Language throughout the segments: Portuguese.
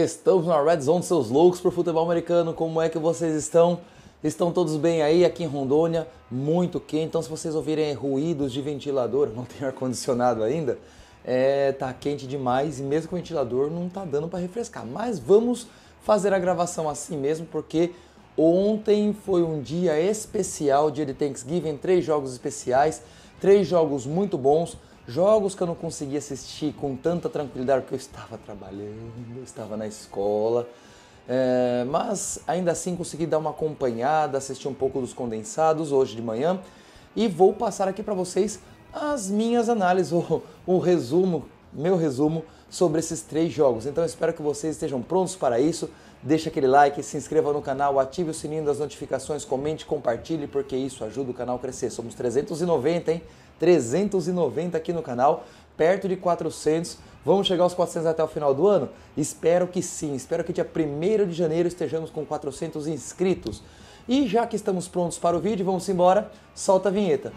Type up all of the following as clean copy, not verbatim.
Estamos na Red Zone, seus loucos por futebol americano, como é que vocês estão? Estão todos bem aí? Aqui em Rondônia, muito quente, então se vocês ouvirem ruídos de ventilador, não tem ar-condicionado ainda, tá quente demais e mesmo com o ventilador não tá dando para refrescar. Mas vamos fazer a gravação assim mesmo, porque ontem foi um dia especial, dia de Thanksgiving, 3 jogos especiais, 3 jogos muito bons, jogos que eu não consegui assistir com tanta tranquilidade porque eu estava trabalhando, eu estava na escola, mas ainda assim consegui dar uma acompanhada, assistir um pouco dos condensados hoje de manhã e vou passar aqui para vocês as minhas análises, o resumo, meu resumo sobre esses 3 jogos. Então eu espero que vocês estejam prontos para isso. Deixa aquele like, se inscreva no canal, ative o sininho das notificações, comente, compartilhe, porque isso ajuda o canal a crescer. Somos 390, hein? 390 aqui no canal, perto de 400. Vamos chegar aos 400 até o final do ano? Espero que sim. Espero que dia 1º de janeiro estejamos com 400 inscritos. E já que estamos prontos para o vídeo, vamos embora. Solta a vinheta.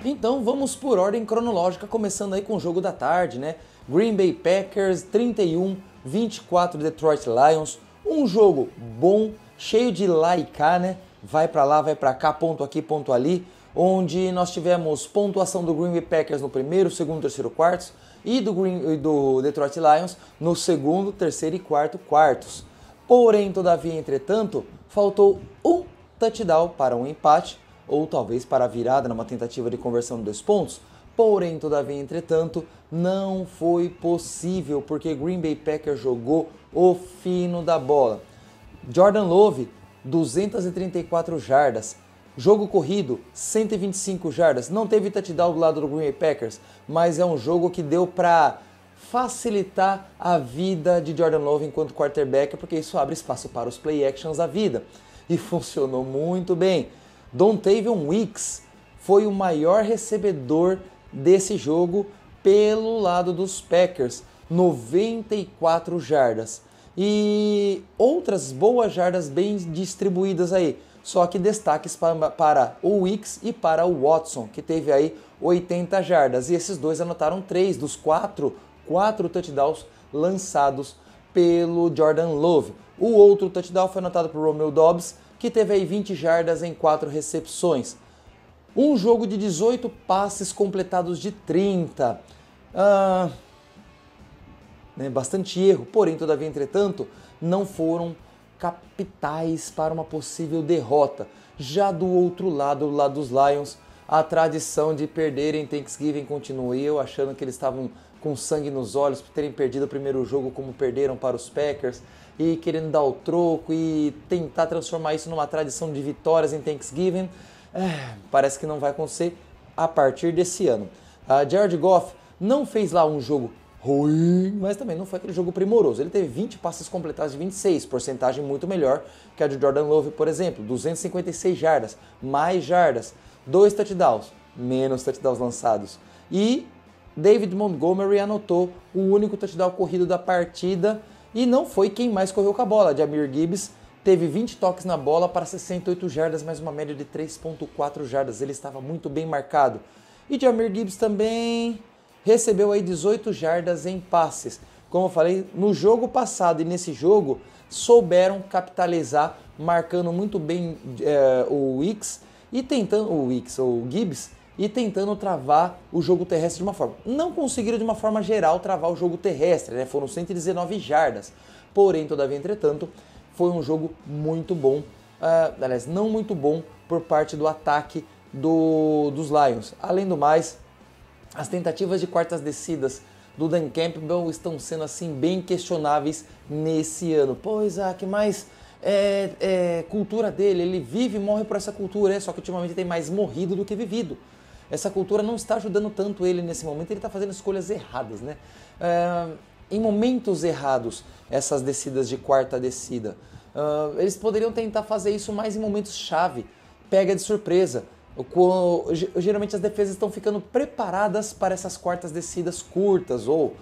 Então vamos por ordem cronológica, começando aí com o jogo da tarde, né? Green Bay Packers 31-24 Detroit Lions. Um jogo bom, cheio de lá e cá, né? Vai pra lá, vai pra cá, ponto aqui, ponto ali, onde nós tivemos pontuação do Green Bay Packers no primeiro, segundo, terceiro quartos e do Detroit Lions no segundo, terceiro e quarto quartos. Porém, todavia, entretanto, faltou um touchdown para um empate, ou talvez para a virada numa tentativa de conversão de 2 pontos. Porém, todavia, entretanto, não foi possível, porque Green Bay Packers jogou o fino da bola. Jordan Love, 234 jardas. Jogo corrido, 125 jardas. Não teve touchdown do lado do Green Bay Packers, mas é um jogo que deu para facilitar a vida de Jordan Love enquanto quarterback, porque isso abre espaço para os play actions da vida. E funcionou muito bem. Dontavion Wicks foi o maior recebedor desse jogo pelo lado dos Packers, 94 jardas. E outras boas jardas bem distribuídas aí, só que destaques para o Wicks e para o Watson, que teve aí 80 jardas. E esses dois anotaram 3 dos 4 touchdowns lançados pelo Jordan Love. O outro touchdown foi anotado por Romeo Doubs, que teve aí 20 jardas em 4 recepções. Um jogo de 18 passes completados de 30. Bastante erro, porém, todavia, entretanto, não foram capitais para uma possível derrota. Já do outro lado, do lado dos Lions, a tradição de perderem Thanksgiving continua. E eu achando que eles estavam com sangue nos olhos por terem perdido o primeiro jogo como perderam para os Packers e querendo dar o troco e tentar transformar isso numa tradição de vitórias em Thanksgiving. Parece que não vai acontecer a partir desse ano. Jared Goff não fez lá um jogo ruim, mas também não foi aquele jogo primoroso. Ele teve 20 passes completados de 26, porcentagem muito melhor que a de Jordan Love, por exemplo, 256 jardas, mais jardas, 2 touchdowns, menos touchdowns lançados. E David Montgomery anotou o único touchdown corrido da partida e não foi quem mais correu com a bola. Jahmyr Gibbs teve 20 toques na bola para 68 jardas, mais uma média de 3,4 jardas. Ele estava muito bem marcado. E Jahmyr Gibbs também recebeu aí 18 jardas em passes. Como eu falei, no jogo passado e nesse jogo, souberam capitalizar, marcando muito bem o Gibbs, e tentando travar o jogo terrestre de uma forma. Não conseguiram de uma forma geral travar o jogo terrestre, né? Foram 119 jardas. Porém, todavia, entretanto, foi um jogo muito bom, aliás, não muito bom por parte do ataque dos Lions. Além do mais, as tentativas de quartas descidas do Dan Campbell estão sendo assim bem questionáveis nesse ano. Pô, Isaac, mas cultura dele, ele vive e morre por essa cultura, só que ultimamente tem mais morrido do que vivido. Essa cultura não está ajudando tanto ele nesse momento, ele está fazendo escolhas erradas, né? Em momentos errados, essas descidas de quarta descida. Eles poderiam tentar fazer isso mais em momentos chave, pega de surpresa. Geralmente as defesas estão ficando preparadas para essas quartas descidas curtas ou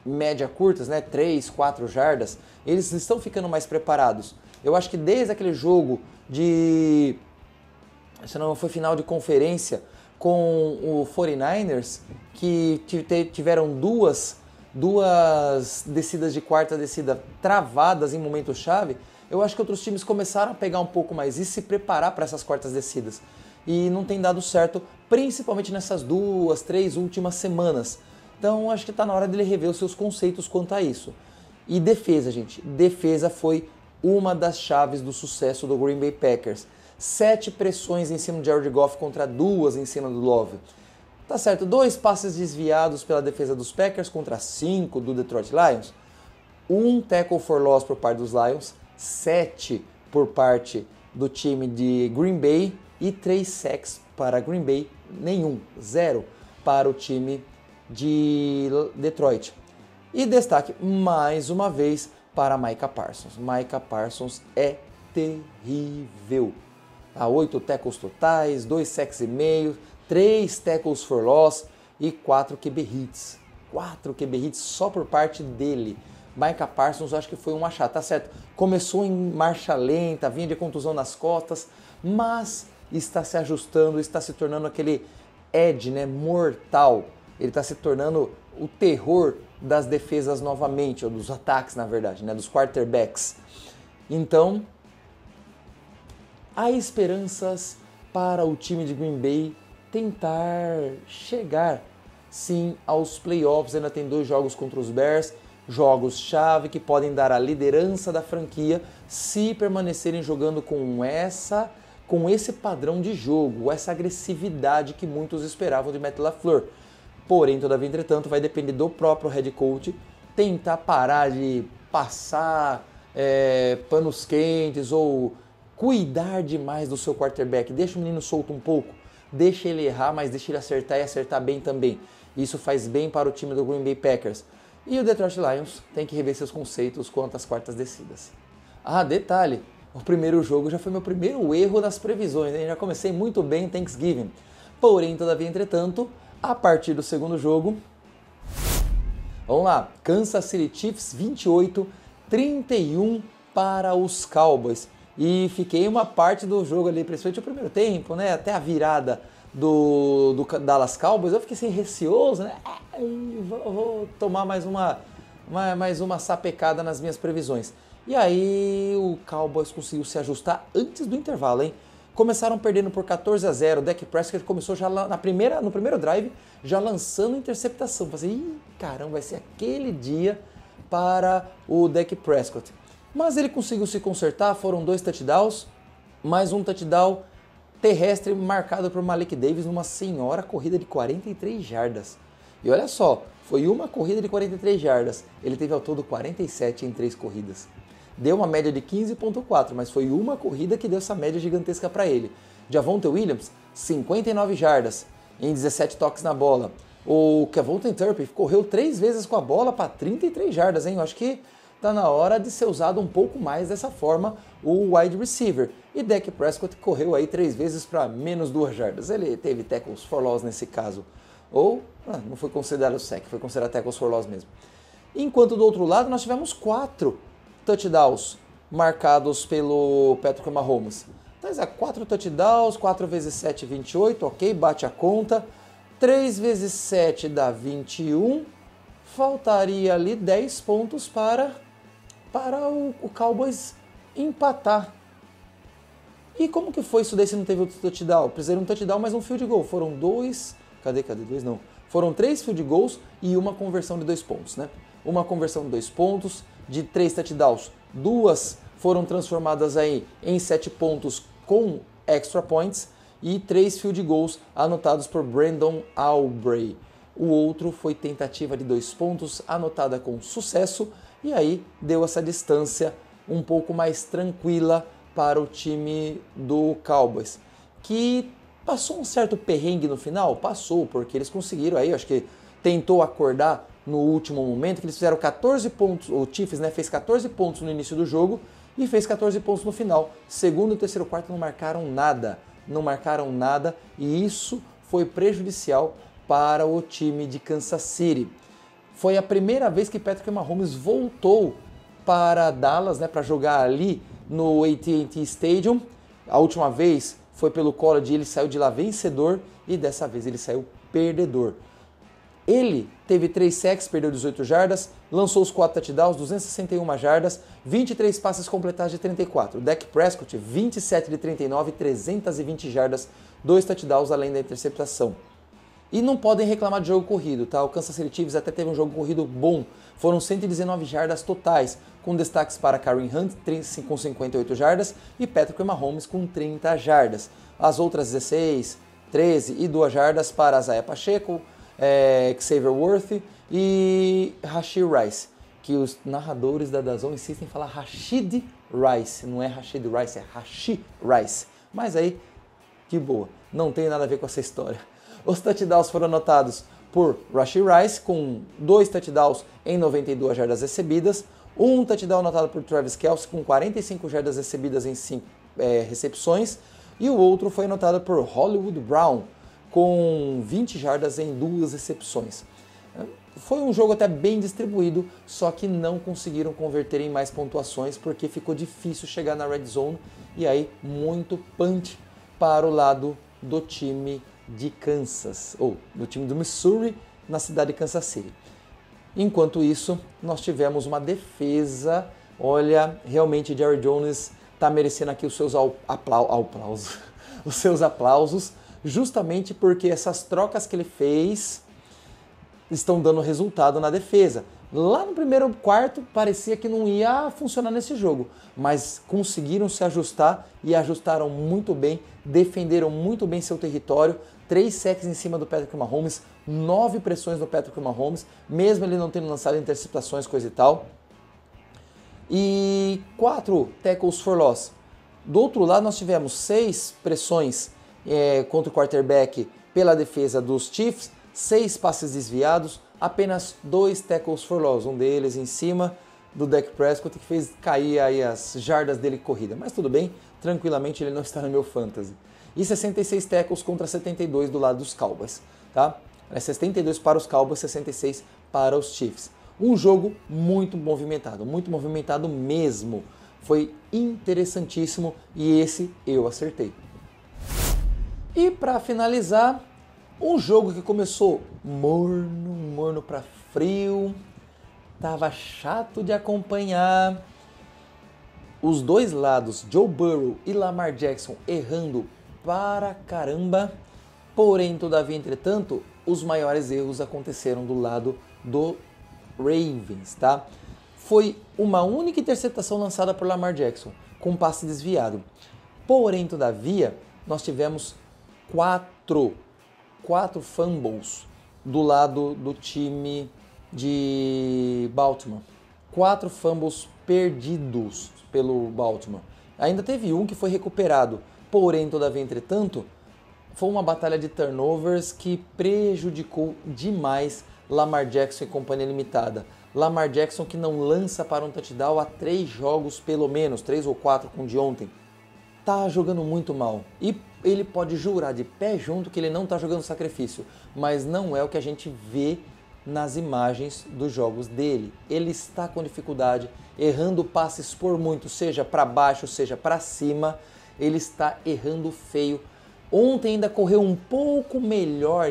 média curtas, né? 3, 4 jardas. Eles estão ficando mais preparados. Eu acho que desde aquele jogo se não foi final de conferência com o 49ers, que tiveram duas duas descidas de quarta descida travadas em momento-chave, eu acho que outros times começaram a pegar um pouco mais e se preparar para essas quartas descidas. E não tem dado certo, principalmente nessas 2, 3 últimas semanas. Então acho que está na hora dele rever os seus conceitos quanto a isso. E defesa, gente. Defesa foi uma das chaves do sucesso do Green Bay Packers. 7 pressões em cima de Jared Goff contra 2 em cima do Love. Tá certo, 2 passes desviados pela defesa dos Packers contra 5 do Detroit Lions. 1 tackle for loss por parte dos Lions, 7 por parte do time de Green Bay e 3 sacks para Green Bay, nenhum, 0 para o time de Detroit. E destaque mais uma vez para Micah Parsons. Micah Parsons é terrível. 8 tackles totais, 2 sacks e meio, 3 tackles for loss e 4 QB hits. 4 QB hits só por parte dele. Micah Parsons acho que foi um achado, tá certo? Começou em marcha lenta, vinha de contusão nas costas, mas está se ajustando, está se tornando aquele edge, né, mortal. Ele está se tornando o terror das defesas novamente, ou dos ataques, na verdade, né, dos quarterbacks. Então, há esperanças para o time de Green Bay tentar chegar, sim, aos playoffs. Ainda tem 2 jogos contra os Bears, jogos-chave que podem dar a liderança da franquia se permanecerem jogando com esse padrão de jogo, essa agressividade que muitos esperavam de Matt LaFleur. Porém, todavia, entretanto, vai depender do próprio head coach tentar parar de passar panos quentes ou cuidar demais do seu quarterback. Deixa o menino solto um pouco, deixa ele errar, mas deixa ele acertar e acertar bem também. Isso faz bem para o time do Green Bay Packers. E o Detroit Lions tem que rever seus conceitos quanto às quartas descidas. Ah, detalhe, o primeiro jogo já foi meu primeiro erro nas previsões, hein? Já comecei muito bem em Thanksgiving. Porém, todavia, entretanto, a partir do segundo jogo, vamos lá, Kansas City Chiefs 28, 31 para os Cowboys. E fiquei uma parte do jogo ali, principalmente o primeiro tempo, né, até a virada do Dallas Cowboys, eu fiquei assim receoso, né, vou tomar mais uma sapecada nas minhas previsões. E aí o Cowboys conseguiu se ajustar antes do intervalo, hein? Começaram perdendo por 14-0, o Dak Prescott começou já no primeiro drive, já lançando interceptação. Falei, ih, caramba, vai ser aquele dia para o Dak Prescott. Mas ele conseguiu se consertar, foram 2 touchdowns, mais um touchdown terrestre marcado por Malik Davis numa senhora corrida de 43 jardas. E olha só, foi uma corrida de 43 jardas, ele teve ao todo 47 em 3 corridas. Deu uma média de 15.4, mas foi uma corrida que deu essa média gigantesca para ele. Javonte Williams, 59 jardas em 17 toques na bola. O Kevontae Turpin correu 3 vezes com a bola para 33 jardas, hein? Eu acho que está na hora de ser usado um pouco mais dessa forma o wide receiver. E Dak Prescott correu aí 3 vezes para menos 2 jardas. Ele teve tackles for loss nesse caso. Ou, não foi considerado sack, foi considerado tackles for loss mesmo. Enquanto do outro lado nós tivemos 4 touchdowns marcados pelo Patrick Mahomes. Então, 4 touchdowns, 4 vezes 7, 28, ok, bate a conta. 3 vezes 7 dá 21. Faltaria ali 10 pontos para o Cowboys empatar. E como que foi isso daí se não teve outro touchdown? Precisaram um touchdown mais um field goal. Foram 2... Cadê? 2 não. Foram 3 field goals e uma conversão de 2 pontos, né? Uma conversão de 2 pontos, de 3 touchdowns, 2 foram transformadas aí em 7 pontos com extra points e 3 field goals anotados por Brandon Aubrey. O outro foi tentativa de 2 pontos anotada com sucesso e aí deu essa distância um pouco mais tranquila para o time do Cowboys, que passou um certo perrengue no final, passou, porque eles conseguiram aí, acho que tentou acordar no último momento, que eles fizeram 14 pontos, o Chiefs, né, fez 14 pontos no início do jogo e fez 14 pontos no final. Segundo e terceiro quarto não marcaram nada e isso foi prejudicial para o time de Kansas City. Foi a primeira vez que Patrick Mahomes voltou para Dallas, né, para jogar ali no AT&T Stadium. A última vez foi pelo college e ele saiu de lá vencedor e dessa vez ele saiu perdedor. Ele teve 3 sacks, perdeu 18 jardas, lançou os 4 touchdowns, 261 jardas, 23 passes completados de 34. O Dak Prescott, 27 de 39, 320 jardas, 2 touchdowns além da interceptação. E não podem reclamar de jogo corrido, tá? O Kansas City Chiefs até teve um jogo corrido bom. Foram 119 jardas totais, com destaques para Kareem Hunt com 58 jardas e Patrick Mahomes com 30 jardas. As outras 16, 13 e 2 jardas para Isaiah Pacheco, Xavier Worthy e Rashid Rice, que os narradores da DAZN insistem em falar Rashid Rice, não é Rashid Rice, é Rashid Rice. Mas aí, que boa, não tem nada a ver com essa história. Os touchdowns foram anotados por Rashid Rice, com 2 touchdowns em 92 jardas recebidas, um touchdown anotado por Travis Kelce, com 45 jardas recebidas em 5 recepções, e o outro foi anotado por Hollywood Brown, com 20 jardas em 2 recepções. Foi um jogo até bem distribuído, só que não conseguiram converter em mais pontuações, porque ficou difícil chegar na red zone, e aí muito punch para o lado do time de Kansas, ou do time do Missouri, na cidade de Kansas City. Enquanto isso, nós tivemos uma defesa, olha, realmente Jerry Jones está merecendo aqui os seus aplausos, justamente porque essas trocas que ele fez estão dando resultado na defesa. Lá no primeiro quarto parecia que não ia funcionar nesse jogo, mas conseguiram se ajustar e ajustaram muito bem, defenderam muito bem seu território, 3 sacks em cima do Patrick Mahomes, 9 pressões no Patrick Mahomes, mesmo ele não tendo lançado interceptações, coisa e tal, e 4 tackles for loss. Do outro lado nós tivemos 6 pressões contra o quarterback pela defesa dos Chiefs, 6 passes desviados, apenas 2 tackles for loss, um deles em cima do Dak Prescott, que fez cair aí as jardas dele corrida. Mas tudo bem, tranquilamente ele não está no meu fantasy. E 66 tackles contra 72 do lado dos Cowboys, tá? 72 para os Cowboys, 66 para os Chiefs. Um jogo muito movimentado mesmo. Foi interessantíssimo e esse eu acertei. E para finalizar, um jogo que começou morno para frio, tava chato de acompanhar. Os dois lados, Joe Burrow e Lamar Jackson, errando para caramba. Porém, todavia, entretanto, os maiores erros aconteceram do lado do Ravens, tá? Foi uma única interceptação lançada por Lamar Jackson, com um passe desviado. Porém, todavia, nós tivemos 4 fumbles do lado do time de Baltimore. 4 fumbles perdidos pelo Baltimore. Ainda teve um que foi recuperado, porém, todavia, entretanto, foi uma batalha de turnovers que prejudicou demais Lamar Jackson e companhia limitada. Lamar Jackson que não lança para um touchdown há 3 jogos pelo menos, 3 ou 4 com o de ontem. Tá jogando muito mal. E ele pode jurar de pé junto que ele não tá jogando sacrifício, mas não é o que a gente vê nas imagens dos jogos dele. Ele está com dificuldade, errando passes por muito, seja para baixo, seja para cima, ele está errando feio. Ontem ainda correu um pouco melhor,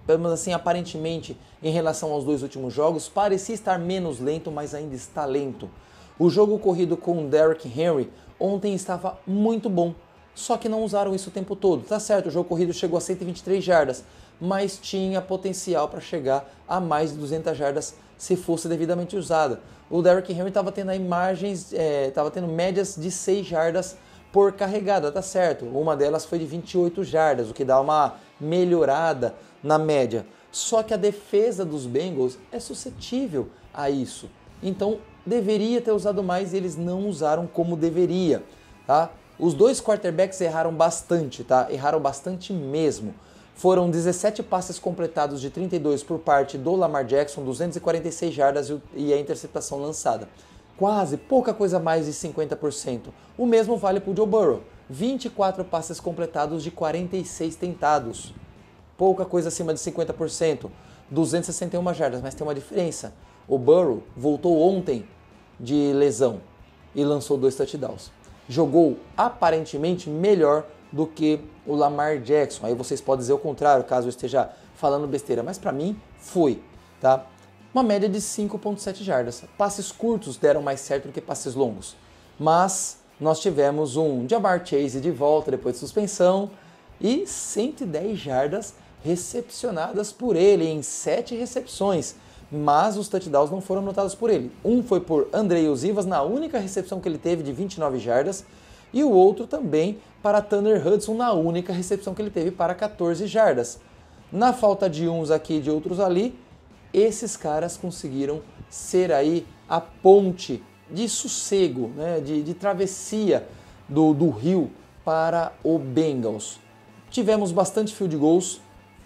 pelo assim, aparentemente, em relação aos 2 últimos jogos, parecia estar menos lento, mas ainda está lento. O jogo corrido com o Derrick Henry ontem estava muito bom, só que não usaram isso o tempo todo. Tá certo, o jogo corrido chegou a 123 jardas, mas tinha potencial para chegar a mais de 200 jardas se fosse devidamente usada. O Derrick Henry estava tendo estava tendo médias de 6 jardas por carregada, tá certo. Uma delas foi de 28 jardas, o que dá uma melhorada na média. Só que a defesa dos Bengals é suscetível a isso. Então, deveria ter usado mais e eles não usaram como deveria, tá? Os 2 quarterbacks erraram bastante, tá? Erraram bastante mesmo. Foram 17 passes completados de 32 por parte do Lamar Jackson, 246 jardas e a interceptação lançada. Quase, pouca coisa mais de 50%. O mesmo vale para o Joe Burrow. 24 passes completados de 46 tentados. Pouca coisa acima de 50%. 261 jardas, mas tem uma diferença. O Burrow voltou ontem de lesão e lançou 2 touchdowns. Jogou aparentemente melhor do que o Lamar Jackson. Aí vocês podem dizer o contrário, caso eu esteja falando besteira, mas para mim foi, tá? Uma média de 5,7 jardas. Passes curtos deram mais certo do que passes longos. Mas nós tivemos um Ja'Marr Chase de volta depois de suspensão e 110 jardas recepcionadas por ele em 7 recepções. Mas os touchdowns não foram anotados por ele. Um foi por Andrei Zivas na única recepção que ele teve de 29 jardas e o outro também para Tanner Hudson na única recepção que ele teve para 14 jardas. Na falta de uns aqui e de outros ali, esses caras conseguiram ser aí a ponte de sossego, né, de travessia do rio para o Bengals. Tivemos bastante field goals,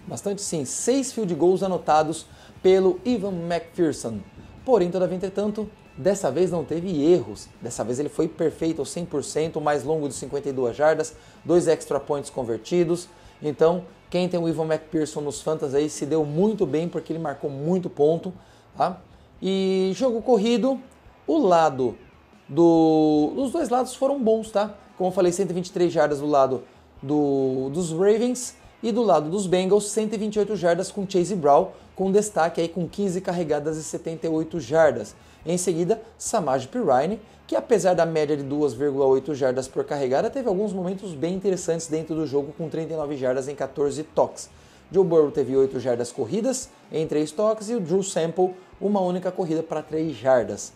bastante sim, 6 field goals anotados pelo Evan McPherson. Porém, todavia, entretanto, dessa vez não teve erros. Dessa vez ele foi perfeito ao 100%, o mais longo de 52 jardas, 2 extra points convertidos. Então, quem tem o Evan McPherson nos fantasy aí se deu muito bem porque ele marcou muito ponto, tá? E jogo corrido, os dois lados foram bons, tá? Como eu falei, 123 jardas do lado dos Ravens e do lado dos Bengals, 128 jardas com Chase Brown, com destaque aí com 15 carregadas e 78 jardas. Em seguida, Samaje Perine, que apesar da média de 2,8 jardas por carregada, teve alguns momentos bem interessantes dentro do jogo com 39 jardas em 14 toques. Joe Burrow teve 8 jardas corridas em 3 toques e o Drew Sample uma única corrida para 3 jardas.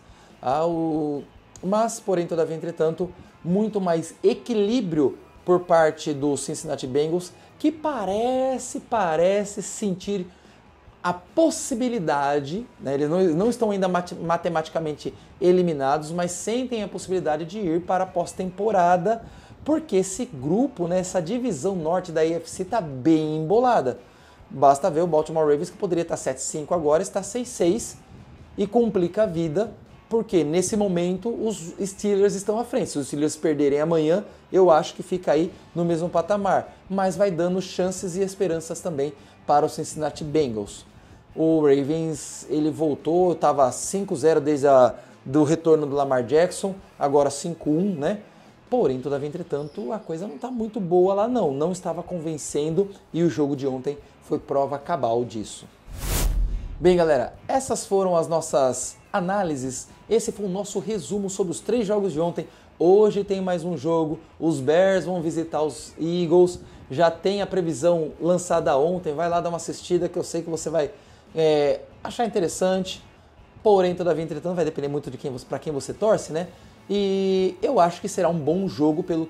Mas, porém, todavia, entretanto, muito mais equilíbrio por parte do Cincinnati Bengals, que parece sentir a possibilidade, né, eles não estão ainda matematicamente eliminados, mas sentem a possibilidade de ir para a pós-temporada, porque esse grupo, né, essa divisão norte da AFC está bem embolada. Basta ver o Baltimore Ravens, que poderia estar 7-5 agora, está 6-6 e complica a vida, porque nesse momento os Steelers estão à frente. Se os Steelers perderem amanhã, eu acho que fica aí no mesmo patamar, mas vai dando chances e esperanças também para o Cincinnati Bengals. O Ravens, ele voltou, estava 5-0 desde do retorno do Lamar Jackson, agora 5-1, né? Porém, todavia, entretanto, a coisa não está muito boa lá não estava convencendo e o jogo de ontem foi prova cabal disso. Bem, galera, essas foram as nossas análises, esse foi o nosso resumo sobre os 3 jogos de ontem. Hoje tem mais um jogo, os Bears vão visitar os Eagles, já tem a previsão lançada ontem, vai lá dar uma assistida que eu sei que você vai achar interessante, porém, todavia, entretanto, vai depender muito de para quem você torce, né? E eu acho que será um bom jogo pelo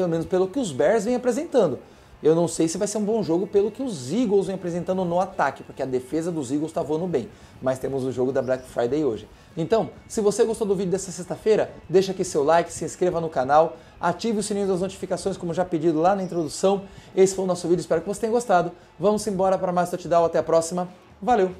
menos pelo que os Bears vêm apresentando. Eu não sei se vai ser um bom jogo pelo que os Eagles vêm apresentando no ataque, porque a defesa dos Eagles está voando bem. Mas temos o jogo da Black Friday hoje. Então, se você gostou do vídeo dessa sexta-feira, deixa aqui seu like, se inscreva no canal, ative o sininho das notificações, como já pedido lá na introdução. Esse foi o nosso vídeo, espero que você tenha gostado. Vamos embora para mais touchdown, até a próxima. Valeu!